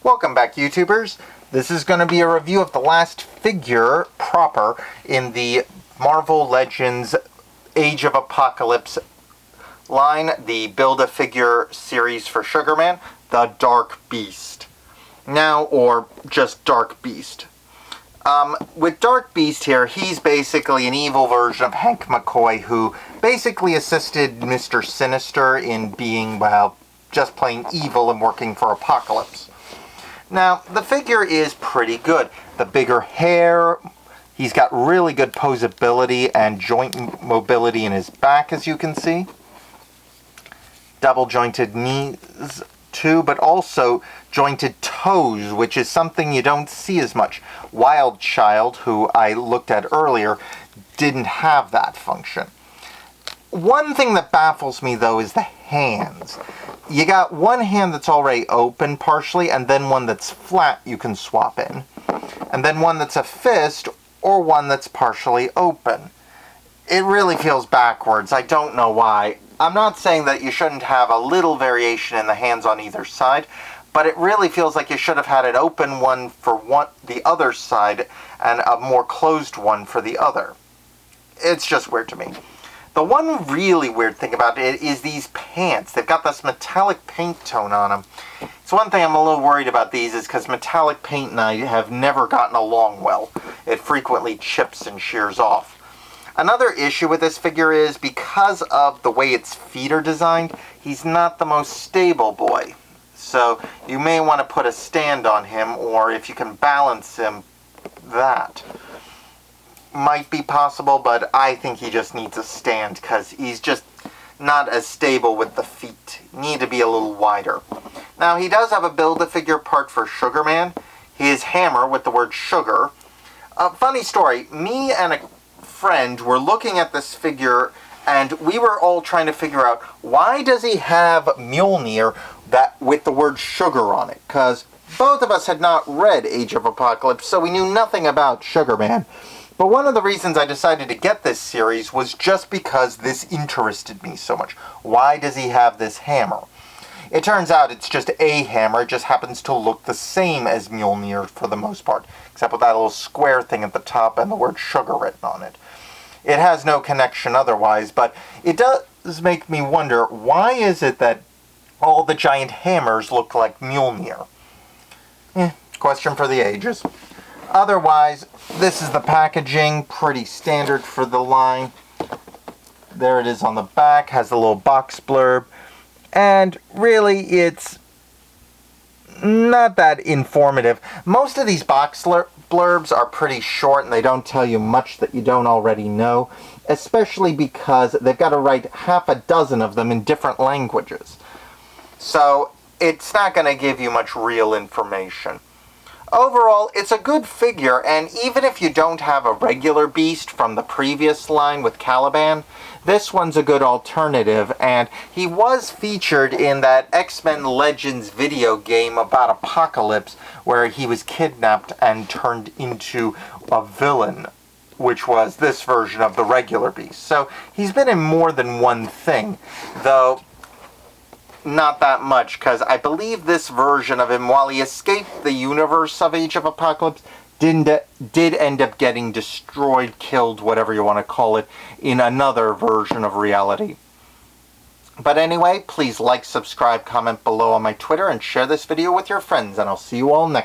Welcome back, YouTubers. This is going to be a review of the last figure proper in the Marvel Legends Age of Apocalypse line, the Build-A-Figure series for Sugar Man, the Dark Beast. Now, or just Dark Beast. With Dark Beast here, he's basically an evil version of Hank McCoy who basically assisted Mr. Sinister in being, well, just plain evil and working for Apocalypse. Now, the figure is pretty good. The bigger hair, he's got really good posability and joint mobility in his back, as you can see. Double jointed knees too, but also jointed toes, which is something you don't see as much. Wild Child, who I looked at earlier, didn't have that function. One thing that baffles me, though, is the hands. You got one hand that's already open partially, and then one that's flat you can swap in. And then one that's a fist, or one that's partially open. It really feels backwards. I don't know why. I'm not saying that you shouldn't have a little variation in the hands on either side, but it really feels like you should have had an open one for the other side and a more closed one for the other. It's just weird to me. The one really weird thing about it is these pants. They've got this metallic paint tone on them. It's one thing I'm a little worried about these is because metallic paint and I have never gotten along well. It frequently chips and shears off. Another issue with this figure is because of the way its feet are designed, he's not the most stable boy. So you may want to put a stand on him, or if you can balance him, that might be possible, but I think he just needs a stand because he's just not as stable with the feet. Need to be a little wider. Now, he does have a Build-A-Figure part for Sugar Man. His hammer with the word sugar. Funny story, me and a friend were looking at this figure and we were all trying to figure out why does he have Mjolnir that with the word sugar on it? Because both of us had not read Age of Apocalypse, so we knew nothing about Sugar Man. But one of the reasons I decided to get this series was just because this interested me so much. Why does he have this hammer? It turns out it's just a hammer. It just happens to look the same as Mjolnir for the most part, except with that little square thing at the top and the word sugar written on it. It has no connection otherwise, but it does make me wonder, why is it that all the giant hammers look like Mjolnir? Question for the ages. Otherwise, this is the packaging, pretty standard for the line. There it is on the back, has a little box blurb. And really, it's not that informative. Most of these box blurbs are pretty short and they don't tell you much that you don't already know, especially because they've got to write half a dozen of them in different languages. So, it's not going to give you much real information. Overall, it's a good figure, and even if you don't have a regular Beast from the previous line with Caliban, this one's a good alternative, and he was featured in that X-Men Legends video game about Apocalypse, where he was kidnapped and turned into a villain, which was this version of the regular Beast. So, he's been in more than one thing, though not that much, because I believe this version of him, while he escaped the universe of Age of Apocalypse, did end up getting destroyed, killed, whatever you want to call it, in another version of reality. But anyway, please like, subscribe, comment below on my Twitter, and share this video with your friends, and I'll see you all next time.